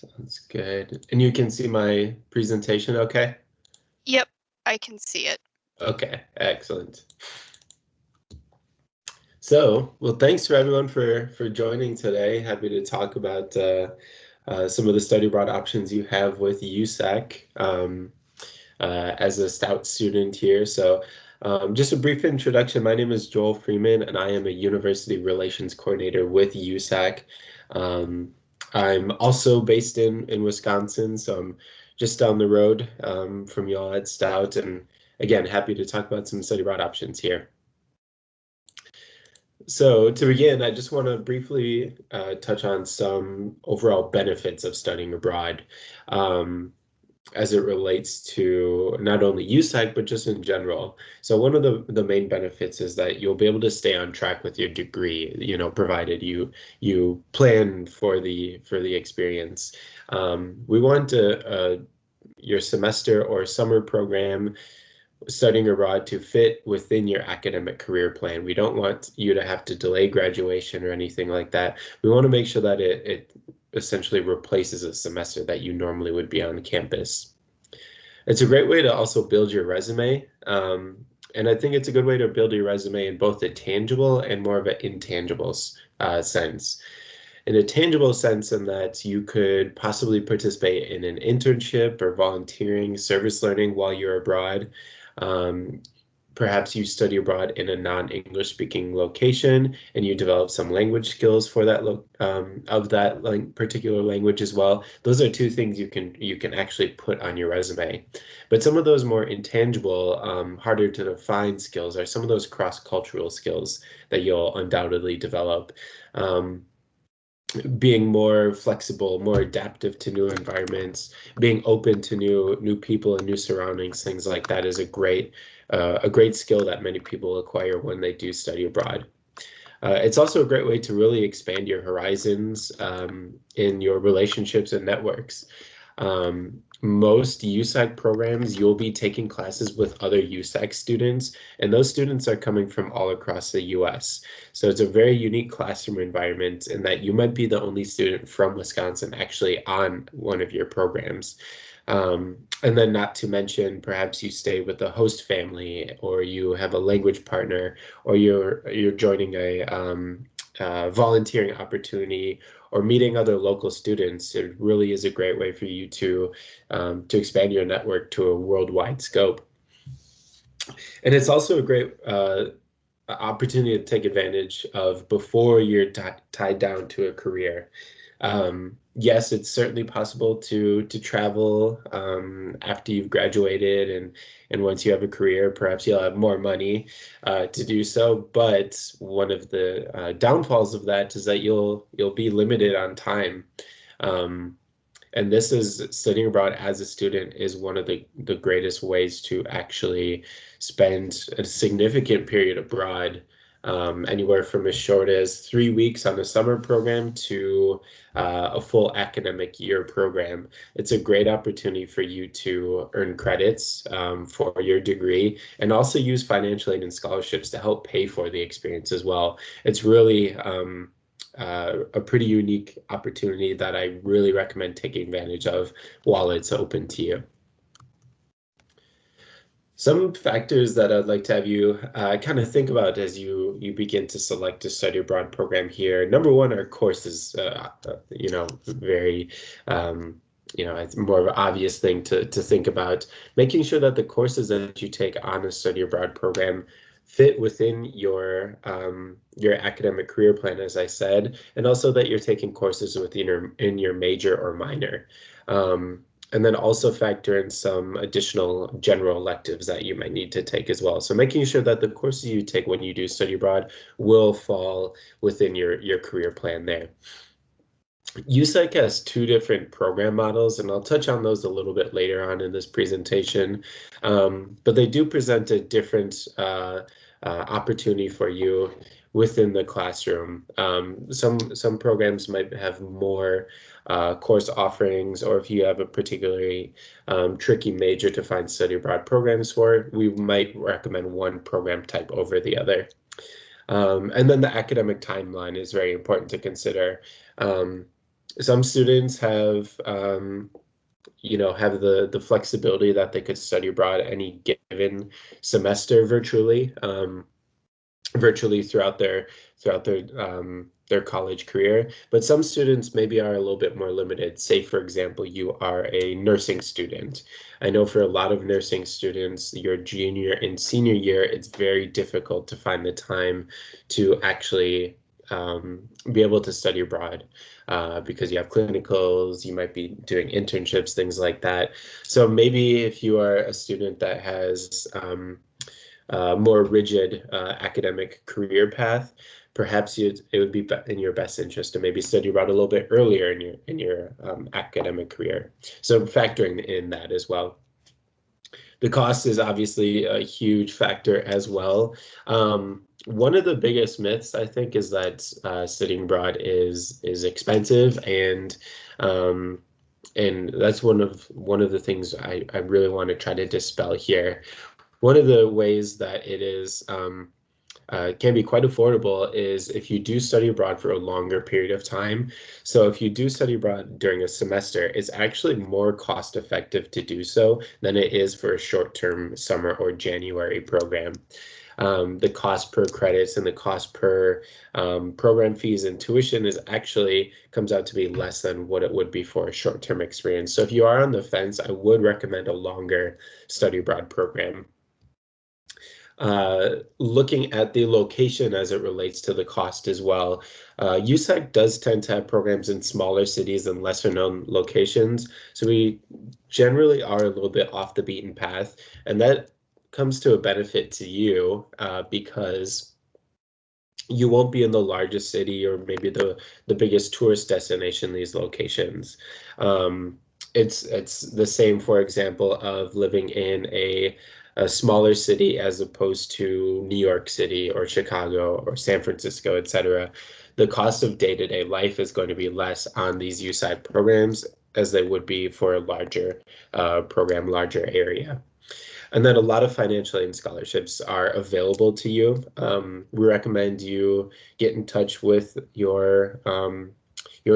Sounds good. And you can see my presentation okay? Yep, I can see it. Okay, excellent. So, well, thanks for everyone for joining today. Happy to talk about some of the study abroad options you have with USAC as a Stout student here. So just a brief introduction. My name is Joel Freeman, and I am a University Relations Coordinator with USAC. I'm also based in Wisconsin, so I'm just down the road from y'all at Stout. And again, happy to talk about some study abroad options here. So to begin, I just want to briefly touch on some overall benefits of studying abroad as it relates to not only USAC, but just in general. So one of the main benefits is that you'll be able to stay on track with your degree, you know, provided you plan for the experience. We want your semester or summer program studying abroad to fit within your academic career plan. We don't want you to have to delay graduation or anything like that. We want to make sure that it essentially replaces a semester that you normally would be on campus. It's a great way to also build your resume. And I think it's a good way to build your resume in both a tangible and more of an intangible sense. In a tangible sense, in that you could possibly participate in an internship or volunteering, service learning while you're abroad. Perhaps you study abroad in a non-English speaking location and you develop some language skills for that of that particular language as well. Those are two things you can actually put on your resume. But some of those more intangible, harder to define skills are some of those cross-cultural skills that you'll undoubtedly develop. Being more flexible, more adaptive to new environments, being open to new people and new surroundings, things like that is a great skill that many people acquire when they do study abroad. It's also a great way to really expand your horizons in your relationships and networks. Most USAC programs, you'll be taking classes with other USAC students, and those students are coming from all across the US. So it's a very unique classroom environment in that you might be the only student from Wisconsin actually on one of your programs. And then not to mention, perhaps you stay with a host family, or you have a language partner, or you're joining a volunteering opportunity, or meeting other local students. It really is a great way for you to expand your network to a worldwide scope. And it's also a great opportunity to take advantage of before you're tied down to a career. Yes, it's certainly possible to travel after you've graduated, and once you have a career, perhaps you'll have more money to do so. But one of the downfalls of that is that you'll be limited on time. And this is studying abroad as a student is one of the greatest ways to actually spend a significant period abroad, anywhere from as short as 3 weeks on a summer program to a full academic year program. It's a great opportunity for you to earn credits for your degree, and also use financial aid and scholarships to help pay for the experience as well. It's really a pretty unique opportunity that I really recommend taking advantage of while it's open to you. Some factors that I'd like to have you kind of think about as you begin to select a study abroad program here. Number one are courses. Very it's more of an obvious thing to think about. Making sure that the courses that you take on a study abroad program fit within your academic career plan, as I said, and also that you're taking courses in your major or minor. And then also factor in some additional general electives that you might need to take as well. So making sure that the courses you take when you do study abroad will fall within your career plan there. USAC has two different program models, and I'll touch on those a little bit later on in this presentation. But they do present a different opportunity for you within the classroom. Some programs might have more course offerings, or if you have a particularly tricky major to find study abroad programs for, we might recommend one program type over the other. And then the academic timeline is very important to consider. some students have have the flexibility that they could study abroad any given semester virtually throughout their college career. But some students maybe are a little bit more limited. Say, for example, you are a nursing student. I know for a lot of nursing students, your junior and senior year, it's very difficult to find the time to actually be able to study abroad because you have clinicals, you might be doing internships, things like that. So maybe if you are a student that has more rigid academic career path, perhaps it would be in your best interest to maybe study abroad a little bit earlier in your academic career. So factoring in that as well. The cost is obviously a huge factor as well. One of the biggest myths, I think, is that studying abroad is expensive, and that's one of the things I really want to try to dispel here. One of the ways that it is can be quite affordable is if you do study abroad for a longer period of time. So if you do study abroad during a semester, it's actually more cost effective to do so than it is for a short-term summer or January program. The cost per credits and the cost per program fees and tuition is actually comes out to be less than what it would be for a short-term experience. So if you are on the fence, I would recommend a longer study abroad program. Looking at the location as it relates to the cost as well. USAC does tend to have programs in smaller cities and lesser known locations. So we generally are a little bit off the beaten path. And that comes to a benefit to you because you won't be in the largest city or maybe the biggest tourist destination in these locations. It's the same, for example, of living in a smaller city as opposed to New York City or Chicago or San Francisco, etc. The cost of day-to-day life is going to be less on these USAC programs as they would be for a larger program, larger area. And then a lot of financial aid and scholarships are available to you. We recommend you get in touch with your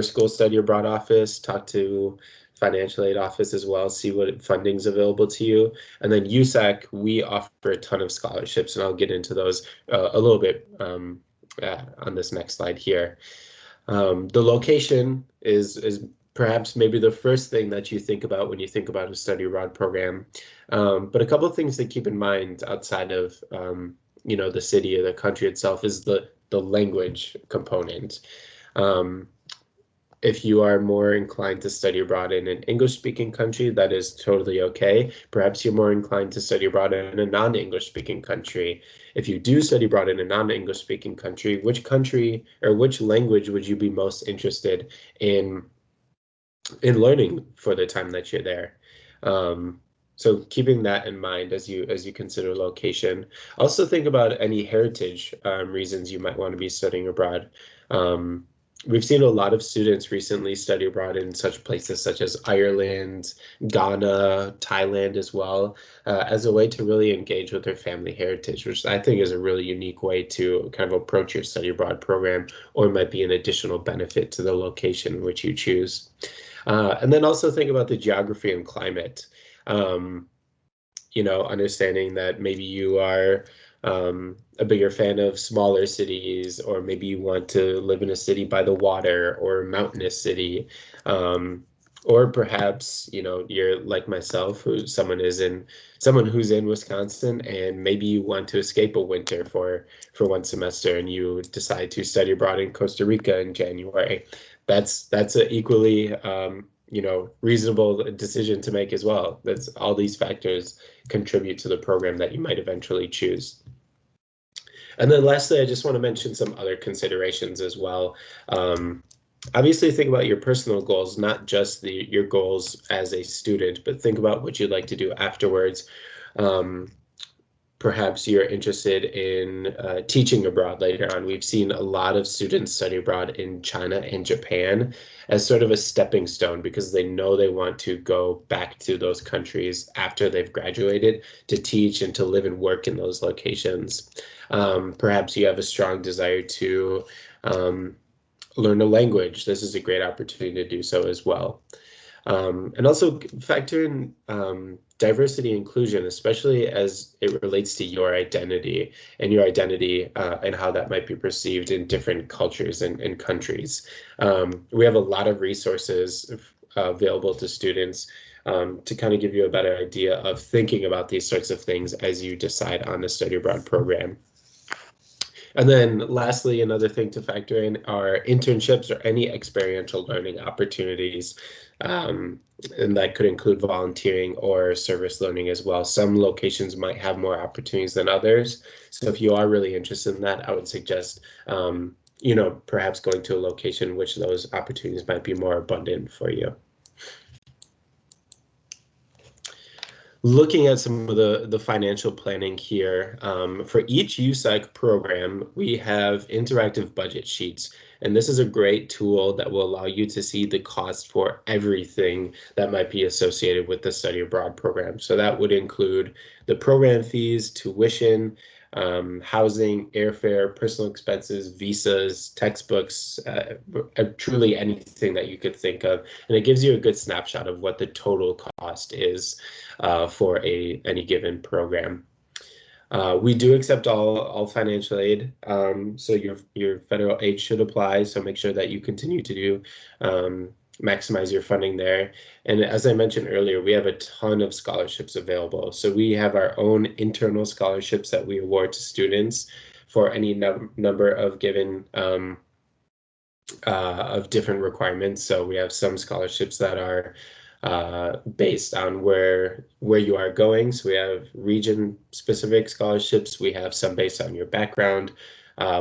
school study abroad office, talk to financial aid office as well, see what funding's available to you. And then USAC, we offer a ton of scholarships, and I'll get into those a little bit on this next slide here. The location is perhaps maybe the first thing that you think about when you think about a study abroad program. But a couple of things to keep in mind outside of the city or the country itself is the language component. If you are more inclined to study abroad in an English-speaking country, that is totally okay. Perhaps you're more inclined to study abroad in a non-English-speaking country. If you do study abroad in a non-English-speaking country or which language would you be most interested in learning for the time that you're there? So keeping that in mind as you consider location. Also think about any heritage reasons you might want to be studying abroad. We've seen a lot of students recently study abroad in such places such as Ireland, Ghana, Thailand as well, as a way to really engage with their family heritage, which I think is a really unique way to kind of approach your study abroad program, or might be an additional benefit to the location which you choose. And then also think about the geography and climate. Understanding that maybe you are a bigger fan of smaller cities, or maybe you want to live in a city by the water or a mountainous city. Or perhaps, you're like myself, someone who's in Wisconsin, and maybe you want to escape a winter for one semester and you decide to study abroad in Costa Rica in January. That's an equally reasonable decision to make as well. That's all these factors contribute to the program that you might eventually choose. And then lastly, I just want to mention some other considerations as well. Obviously, think about your personal goals, not just your goals as a student, but think about what you'd like to do afterwards. Perhaps you're interested in teaching abroad later on. We've seen a lot of students study abroad in China and Japan as sort of a stepping stone because they know they want to go back to those countries after they've graduated to teach and to live and work in those locations. Perhaps you have a strong desire to learn a language, this is a great opportunity to do so as well. And also factor in diversity and inclusion, especially as it relates to your identity and and how that might be perceived in different cultures and countries. We have a lot of resources available to students to kind of give you a better idea of thinking about these sorts of things as you decide on a study abroad program. And then lastly, another thing to factor in are internships or any experiential learning opportunities. And that could include volunteering or service learning as well. Some locations might have more opportunities than others. So if you are really interested in that, I would suggest, perhaps going to a location in which those opportunities might be more abundant for you. Looking at some of the financial planning here, for each USAC program, we have interactive budget sheets. And this is a great tool that will allow you to see the cost for everything that might be associated with the study abroad program. So that would include the program fees, tuition, housing, airfare, personal expenses, visas, textbooks, truly anything that you could think of. And it gives you a good snapshot of what the total cost is for any given program. We do accept all financial aid, so your federal aid should apply. So make sure that you continue to do maximize your funding there. And as I mentioned earlier, we have a ton of scholarships available. So we have our own internal scholarships that we award to students for any number of given of different requirements. So we have some scholarships that are based on where you are going. So we have region-specific scholarships. We have some based on your background.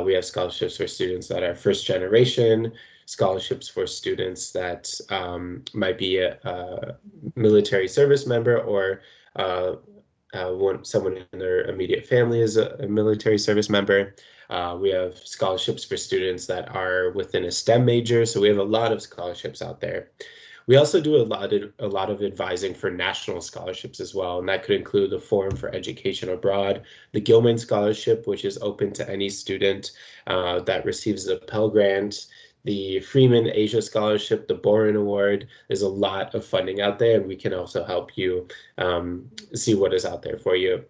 We have scholarships for students that are first generation, scholarships for students that might be a military service member or someone in their immediate family is a military service member. We have scholarships for students that are within a STEM major. So we have a lot of scholarships out there. We also do a lot of advising for national scholarships as well, and that could include the Forum for Education Abroad, the Gilman Scholarship, which is open to any student that receives the Pell Grant, the Freeman Asia Scholarship, the Boren Award. There's a lot of funding out there, and we can also help you see what is out there for you.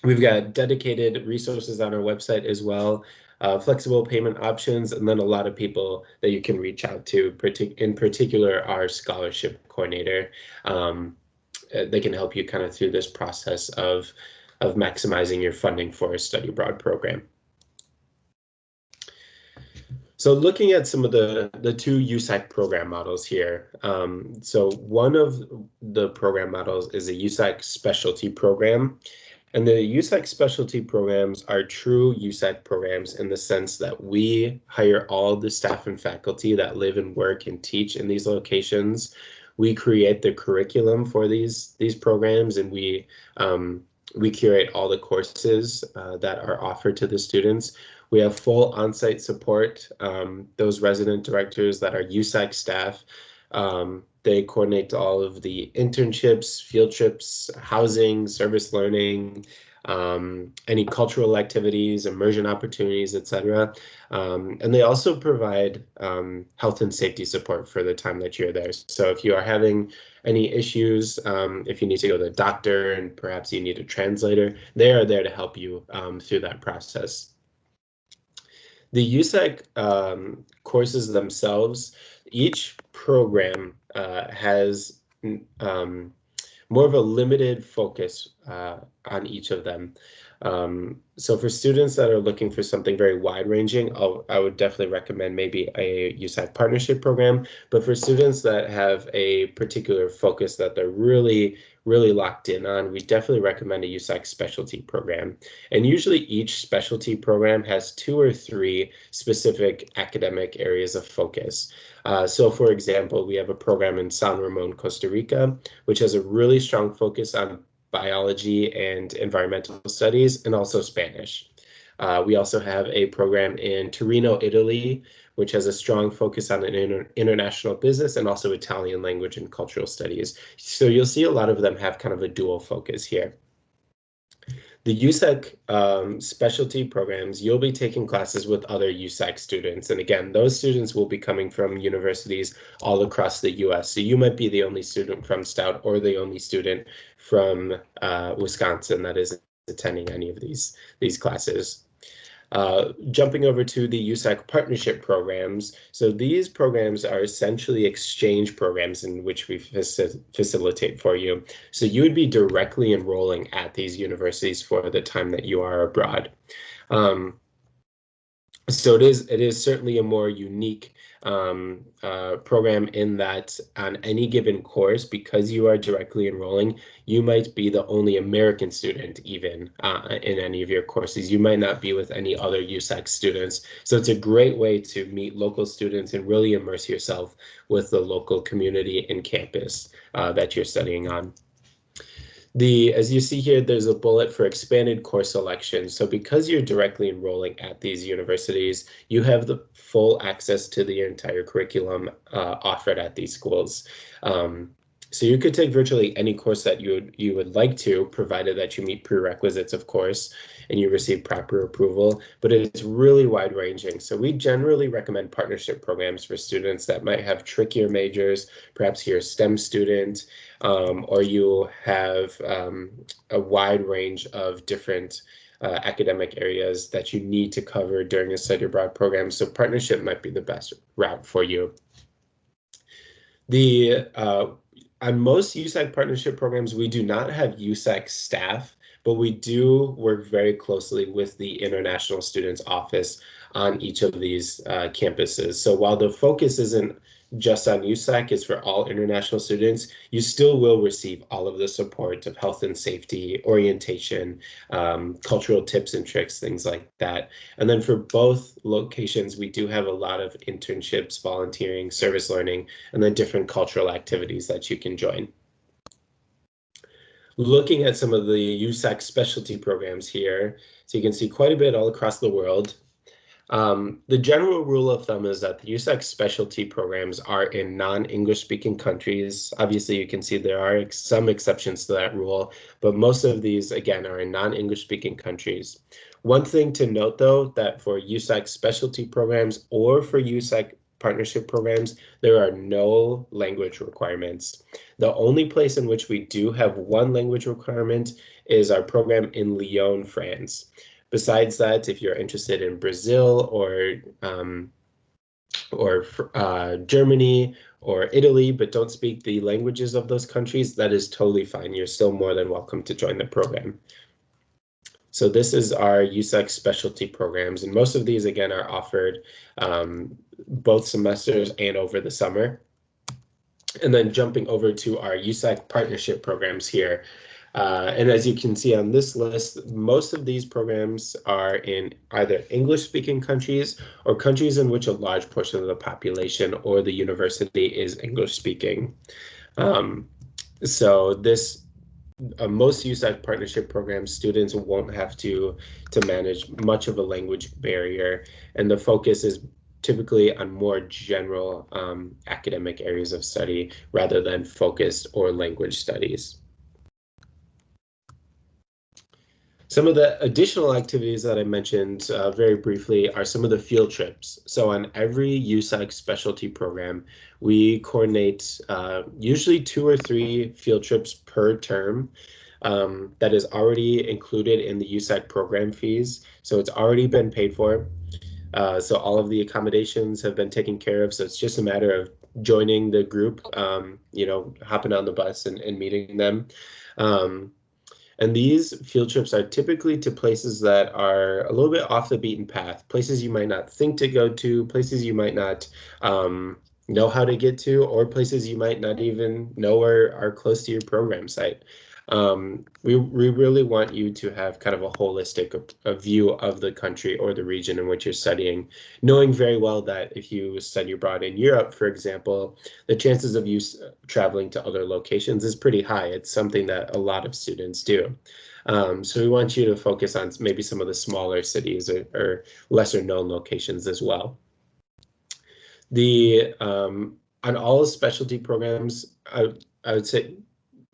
We've got dedicated resources on our website as well, flexible payment options, and then a lot of people that you can reach out to, in particular our scholarship coordinator. They can help you kind of through this process of maximizing your funding for a study abroad program. So looking at some of the two USAC program models here. So one of the program models is a USAC specialty program. And the USAC specialty programs are true USAC programs in the sense that we hire all the staff and faculty that live and work and teach in these locations. We create the curriculum for these programs, and we curate all the courses that are offered to the students. We have full on-site support. Those resident directors that are USAC staff, they coordinate all of the internships, field trips, housing, service learning, any cultural activities, immersion opportunities, etc. And they also provide health and safety support for the time that you're there. So if you are having any issues, if you need to go to the doctor and perhaps you need a translator, they are there to help you through that process. The USAC courses themselves, each program has more of a limited focus on each of them. So for students that are looking for something very wide-ranging, I would definitely recommend maybe a USAC partnership program. But for students that have a particular focus that they're really locked in on, we definitely recommend a USAC specialty program. And usually each specialty program has 2 or 3 specific academic areas of focus. So for example, we have a program in San Ramon, Costa Rica, which has a really strong focus on biology and environmental studies, and also Spanish. We also have a program in Torino, Italy, which has a strong focus on international business and also Italian language and cultural studies. So you'll see a lot of them have kind of a dual focus here. The USAC specialty programs, you'll be taking classes with other USAC students. And again, those students will be coming from universities all across the US. So you might be the only student from Stout or the only student from Wisconsin that is attending any of these classes. Jumping over to the USAC partnership programs. So these programs are essentially exchange programs in which we facilitate for you. So you would be directly enrolling at these universities for the time that you are abroad. So it is certainly a more unique program in that on any given course, because you are directly enrolling, you might be the only American student even in any of your courses. You might not be with any other USAC students. So it's a great way to meet local students and really immerse yourself with the local community and campus that you're studying on. As you see here, there's a bullet for expanded course selection. So because you're directly enrolling at these universities, you have the full access to the entire curriculum offered at these schools. So you could take virtually any course that you would like to, provided that you meet prerequisites, of course, and you receive proper approval, but it's really wide ranging. So we generally recommend partnership programs for students that might have trickier majors. Perhaps you're a STEM student, or you have a wide range of different academic areas that you need to cover during a study abroad program. So partnership might be the best route for you. On most USAC partnership programs, we do not have USAC staff, but we do work very closely with the International Students Office on each of these campuses. So while the focus isn't just on USAC, it's for all international students, you still will receive all of the support of health and safety, orientation, cultural tips and tricks, things like that. And then for both locations, we do have a lot of internships, volunteering, service learning, and then different cultural activities that you can join. Looking at some of the USAC specialty programs here, so you can see quite a bit all across the world. The general rule of thumb is that the USAC specialty programs are in non-English speaking countries. Obviously, you can see there are some exceptions to that rule, but most of these, again, are in non-English speaking countries. One thing to note, though, that for USAC specialty programs or for USAC partnership programs, there are no language requirements. The only place in which we do have one language requirement is our program in Lyon, France. Besides that, if you're interested in Brazil or Germany or Italy, but don't speak the languages of those countries, that is totally fine. You're still more than welcome to join the program. So this is our USAC specialty programs, and most of these, again, are offered both semesters and over the summer. And then jumping over to our USAC partnership programs here. And as you can see on this list, most of these programs are in either English-speaking countries or countries in which a large portion of the population or the university is English-speaking. So most USAC partnership programs, students won't have to manage much of a language barrier, and the focus is typically on more general academic areas of study rather than focused or language studies. Some of the additional activities that I mentioned very briefly are some of the field trips. So on every USAC specialty program, we coordinate usually 2 or 3 field trips per term that is already included in the USAC program fees. So it's already been paid for. So all of the accommodations have been taken care of. So it's just a matter of joining the group, hopping on the bus and meeting them. And these field trips are typically to places that are a little bit off the beaten path, places you might not think to go to, places you might not know how to get to, or places you might not even know are close to your program site. We really want you to have kind of a holistic view of the country or the region in which you're studying, knowing very well that if you study abroad in Europe, for example, the chances of you traveling to other locations is pretty high. It's something that a lot of students do. So we want you to focus on maybe some of the smaller cities or lesser known locations as well. On all specialty programs, I would say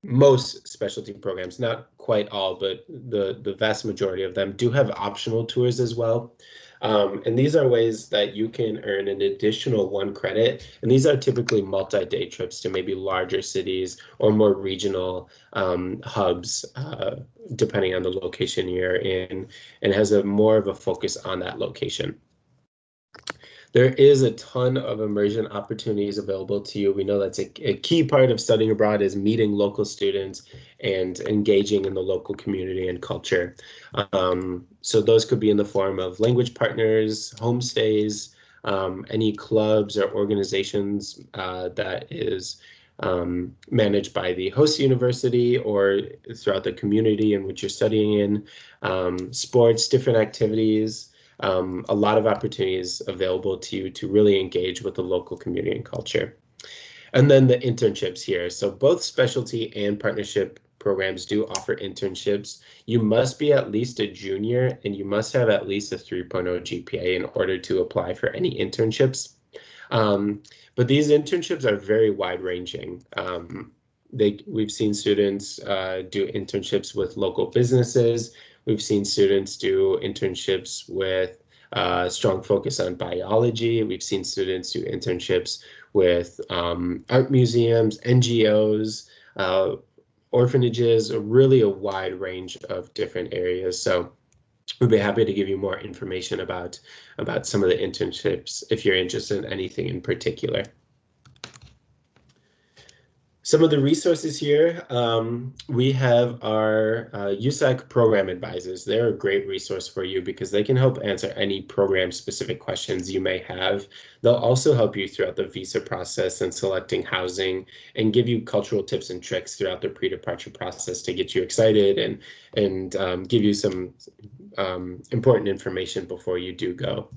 most specialty programs, not quite all, but the vast majority of them do have optional tours as well. And these are ways that you can earn an additional 1 credit. And these are typically multi-day trips to maybe larger cities or more regional hubs, depending on the location you're in, and has a more of a focus on that location. There is a ton of immersion opportunities available to you. We know that's a key part of studying abroad is meeting local students and engaging in the local community and culture. So those could be in the form of language partners, homestays, any clubs or organizations that is managed by the host university or throughout the community in which you're studying in, sports, different activities, a lot of opportunities available to you to really engage with the local community and culture. And then the internships here. So both specialty and partnership programs do offer internships. You must be at least a junior and you must have at least a 3.0 GPA in order to apply for any internships. But these internships are very wide-ranging. We've seen students do internships with local businesses. We've seen students do internships with strong focus on biology. We've seen students do internships with art museums, NGOs, orphanages, really a wide range of different areas. So we'd be happy to give you more information about some of the internships if you're interested in anything in particular. Some of the resources here, we have our USAC program advisors. They're a great resource for you because they can help answer any program-specific questions you may have. They'll also help you throughout the visa process and selecting housing and give you cultural tips and tricks throughout the pre-departure process to get you excited and give you some important information before you do go.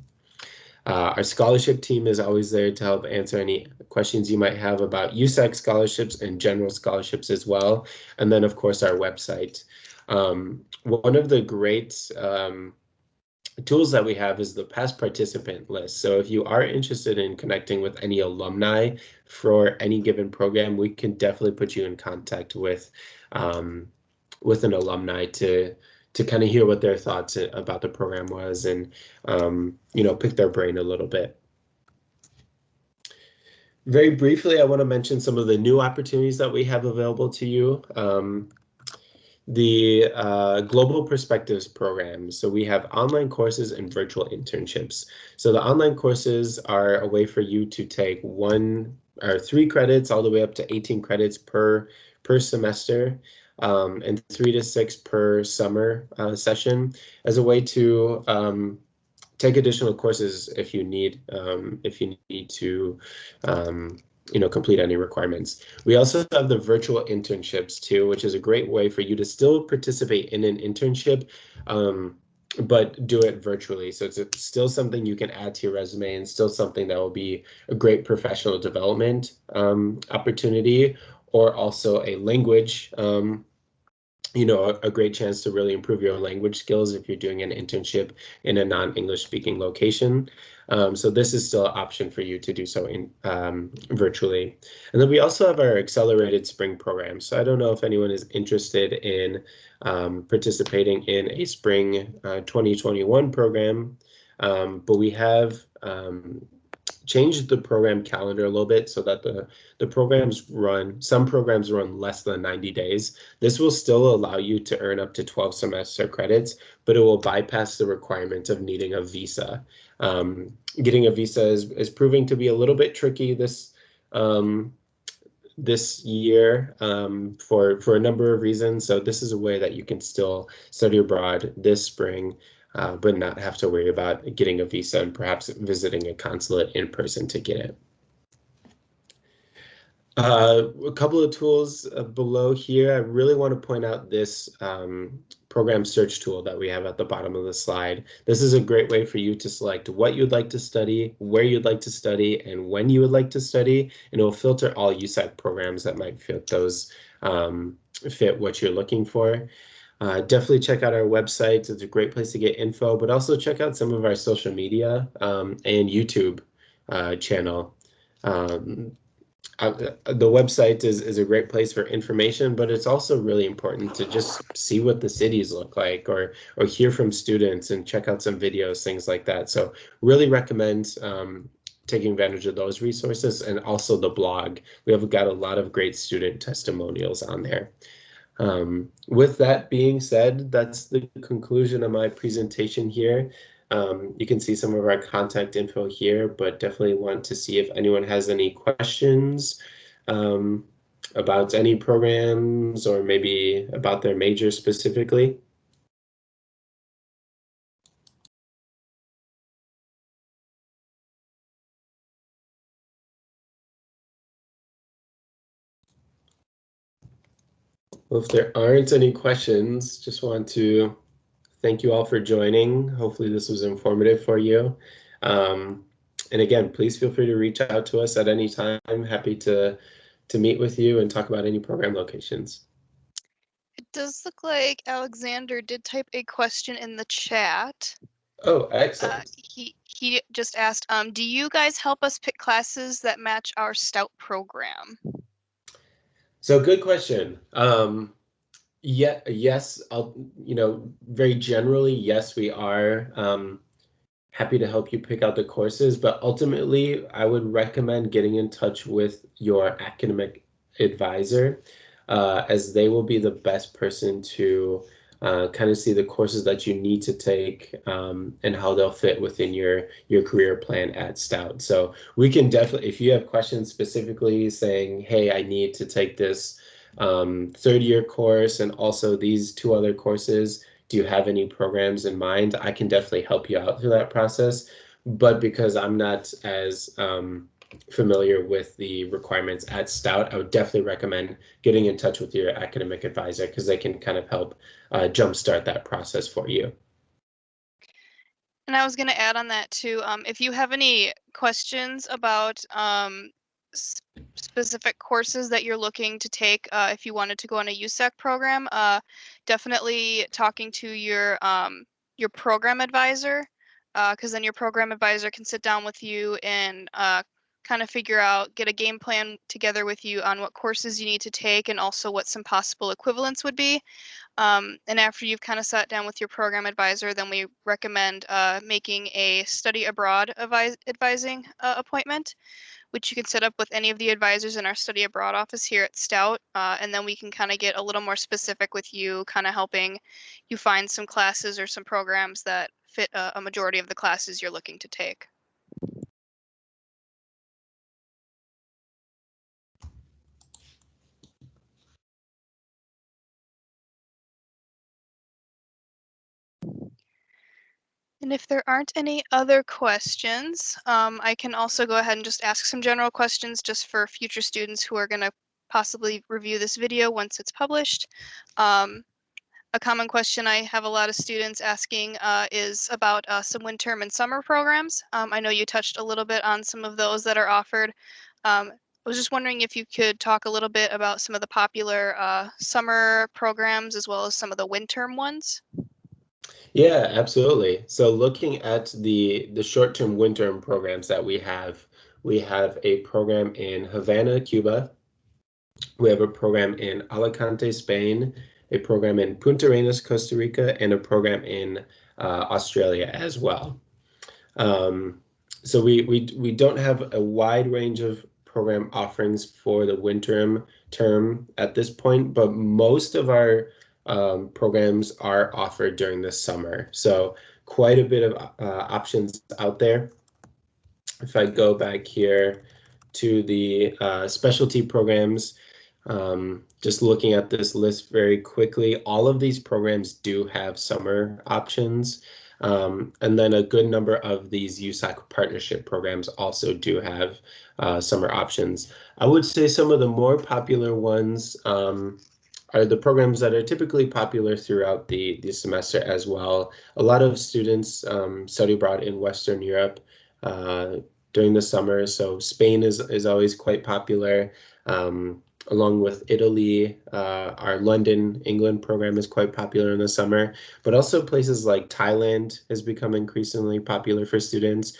Our scholarship team is always there to help answer any questions you might have about USAC scholarships and general scholarships as well. And then, of course, our website. One of the great tools that we have is the past participant list. So if you are interested in connecting with any alumni for any given program, we can definitely put you in contact with an alumni to kind of hear what their thoughts about the program was and, pick their brain a little bit. Very briefly, I want to mention some of the new opportunities that we have available to you. The Global Perspectives program. So we have online courses and virtual internships. So the online courses are a way for you to take 1 or 3 credits all the way up to 18 credits per semester. And 3 to 6 per summer session as a way to take additional courses if you need to complete any requirements. We also have the virtual internships too, which is a great way for you to still participate in an internship, but do it virtually. So it's still something you can add to your resume and still something that will be a great professional development opportunity, or also a language, a great chance to really improve your language skills if you're doing an internship in a non-English speaking location. So this is still an option for you to do so in virtually. And then we also have our accelerated spring program. So I don't know if anyone is interested in participating in a spring 2021 program, but we have changed the program calendar a little bit so that some programs run less than 90 days. This will still allow you to earn up to 12 semester credits, but it will bypass the requirement of needing a visa. Getting a visa is proving to be a little bit tricky this year for a number of reasons. So this is a way that you can still study abroad this spring, but not have to worry about getting a visa and perhaps visiting a consulate in person to get it. A couple of tools below here. I really want to point out this program search tool that we have at the bottom of the slide. This is a great way for you to select what you'd like to study, where you'd like to study, and when you would like to study, and it will filter all USAC programs that might fit what you're looking for. Definitely check out our website. It's a great place to get info, but also check out some of our social media and YouTube channel. the website is a great place for information, but it's also really important to just see what the cities look like, or hear from students and check out some videos, things like that. So really recommend taking advantage of those resources, and also the blog. We have got a lot of great student testimonials on there. With that being said, that's the conclusion of my presentation here. You can see some of our contact info here, but definitely want to see if anyone has any questions um, about any programs, or maybe about their major specifically. Well, if there aren't any questions, just want to thank you all for joining. Hopefully this was informative for you. And again, please feel free to reach out to us at any time. Happy to meet with you and talk about any program locations. It does look like Alexander did type a question in the chat. Oh, excellent. He just asked, do you guys help us pick classes that match our Stout program? So good question. Yeah, yes, very generally, yes, we are happy to help you pick out the courses, but ultimately, I would recommend getting in touch with your academic advisor, as they will be the best person to kind of see the courses that you need to take, and how they'll fit within your career plan at Stout. So we can definitely, if you have questions specifically saying, hey, I need to take this third year course and also these two other courses, do you have any programs in mind? I can definitely help you out through that process. But because I'm not as familiar with the requirements at Stout, I would definitely recommend getting in touch with your academic advisor, because they can kind of help jumpstart that process for you. And I was going to add on that too. If you have any questions about specific courses that you're looking to take, if you wanted to go on a Usac program, definitely talking to your program advisor, because then your program advisor can sit down with you and kind of get a game plan together with you on what courses you need to take, and also what some possible equivalents would be. And after you've kind of sat down with your program advisor, then we recommend making a study abroad advising appointment, which you can set up with any of the advisors in our study abroad office here at Stout. And then we can kind of get a little more specific with you, kind of helping you find some classes or some programs that fit a majority of the classes you're looking to take. And if there aren't any other questions, I can also go ahead and just ask some general questions just for future students who are going to possibly review this video once it's published. A common question I have a lot of students asking is about some midterm and summer programs. I know you touched a little bit on some of those that are offered. I was just wondering if you could talk a little bit about some of the popular summer programs as well as some of the midterm ones. Yeah, absolutely. So looking at the short-term winter programs that we have a program in Havana, Cuba. We have a program in Alicante, Spain, a program in Punta Arenas, Costa Rica, and a program in Australia as well. So we don't have a wide range of program offerings for the winter term at this point, but most of our programs are offered during the summer. So quite a bit of options out there. If I go back here to the specialty programs, just looking at this list very quickly, all of these programs do have summer options. And then a good number of these USAC partnership programs also do have summer options. I would say some of the more popular ones are the programs that are typically popular throughout the semester as well. A lot of students study abroad in Western Europe during the summer, so Spain is always quite popular. Along with Italy, our London, England program is quite popular in the summer, but also places like Thailand has become increasingly popular for students.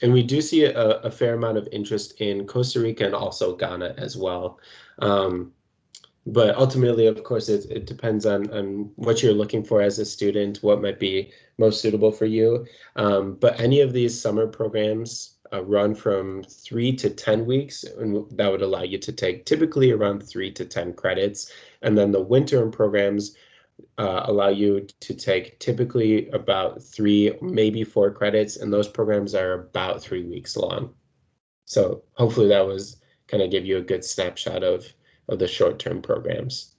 And we do see a fair amount of interest in Costa Rica and also Ghana as well. But ultimately, of course, it depends on what you're looking for as a student, what might be most suitable for you. But any of these summer programs run from 3 to 10 weeks, and that would allow you to take typically around 3 to 10 credits. And then the winter programs allow you to take typically about 3, maybe 4 credits, and those programs are about 3 weeks long. So hopefully that was kind of give you a good snapshot of the short-term programs.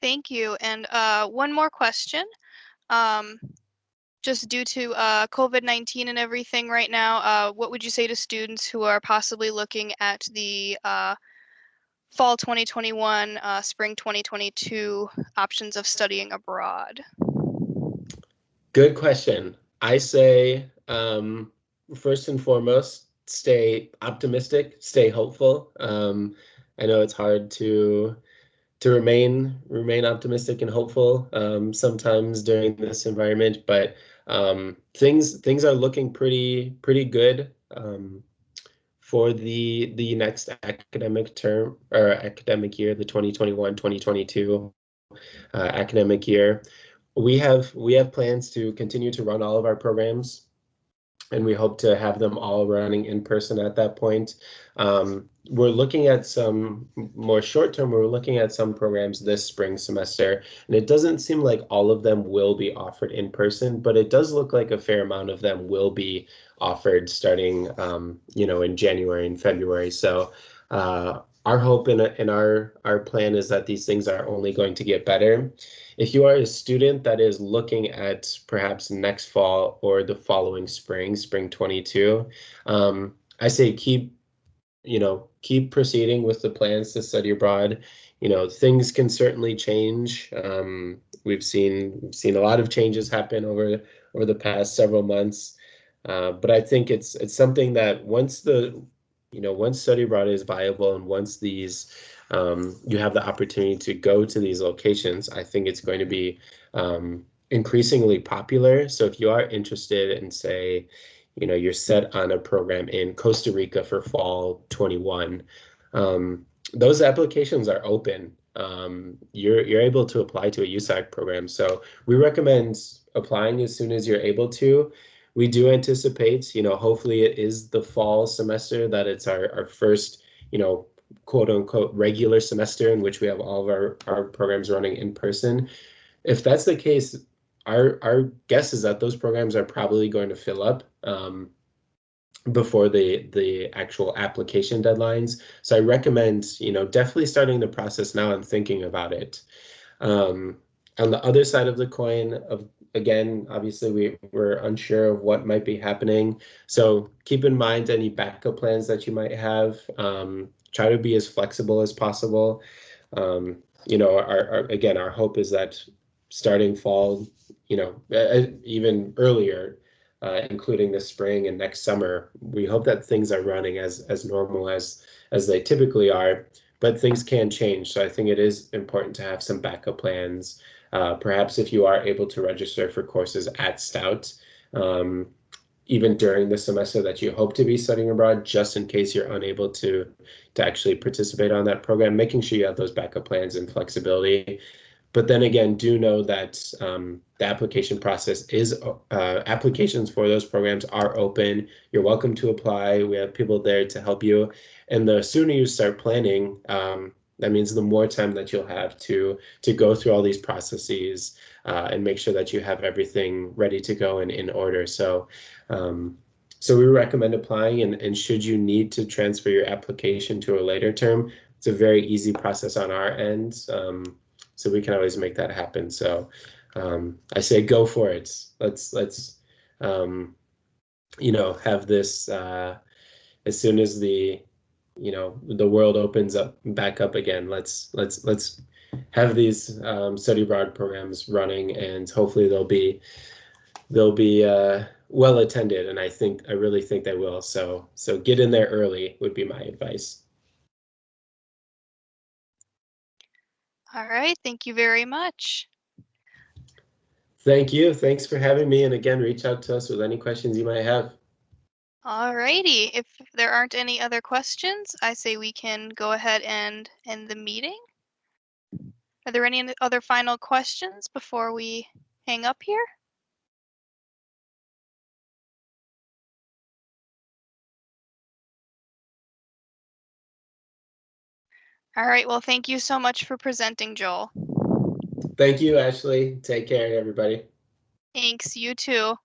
Thank you. And one more question. Just due to COVID-19 and everything right now, what would you say to students who are possibly looking at the fall 2021, spring 2022 options of studying abroad? Good question. I say, first and foremost, stay optimistic, stay hopeful. I know it's hard to remain optimistic and hopeful sometimes during this environment, but things are looking pretty good for the next academic term or academic year, the 2021-2022 academic year. We have plans to continue to run all of our programs, and we hope to have them all running in person at that point. We're looking at some more short term, we're looking at some programs this spring semester, and it doesn't seem like all of them will be offered in person, but it does look like a fair amount of them will be offered starting, in January and February. So our hope and our plan is that these things are only going to get better. If you are a student that is looking at perhaps next fall or the following spring 22, I say keep proceeding with the plans to study abroad. Things can certainly change. We've seen a lot of changes happen over the past several months. But I think it's something that once study abroad is viable and once you have the opportunity to go to these locations, I think it's going to be increasingly popular. So if you are interested in, say, you're set on a program in Costa Rica for fall 21, those applications are open. You're able to apply to a USAC program. So we recommend applying as soon as you're able to. We do anticipate, hopefully it is the fall semester that it's our first, quote unquote regular semester in which we have all of our programs running in person. If that's the case, our guess is that those programs are probably going to fill up before the actual application deadlines. So I recommend, definitely starting the process now and thinking about it. On the other side of the coin, again, obviously we're unsure of what might be happening. So keep in mind any backup plans that you might have. Try to be as flexible as possible. Our hope is that starting fall, even earlier, including the spring and next summer, we hope that things are running as normal as they typically are. But things can change, so I think it is important to have some backup plans. Perhaps if you are able to register for courses at Stout, even during the semester that you hope to be studying abroad, just in case you're unable to actually participate on that program, making sure you have those backup plans and flexibility. But then again, do know that the application process applications for those programs are open. You're welcome to apply. We have people there to help you. And the sooner you start planning, that means the more time that you'll have to go through all these processes and make sure that you have everything ready to go and in order. So we recommend applying, and should you need to transfer your application to a later term, it's a very easy process on our end. So we can always make that happen. So I say go for it. Let's have this as soon as the world opens up back up again. Let's have these study abroad programs running, and hopefully they'll be well attended. And I really think they will. So get in there early would be my advice. All right, thank you very much. Thank you. Thanks for having me. And again, reach out to us with any questions you might have. Alrighty, if there aren't any other questions, I say we can go ahead and end the meeting. Are there any other final questions before we hang up here? All right, well, thank you so much for presenting, Joel. Thank you, Ashley. Take care, everybody. Thanks, you too.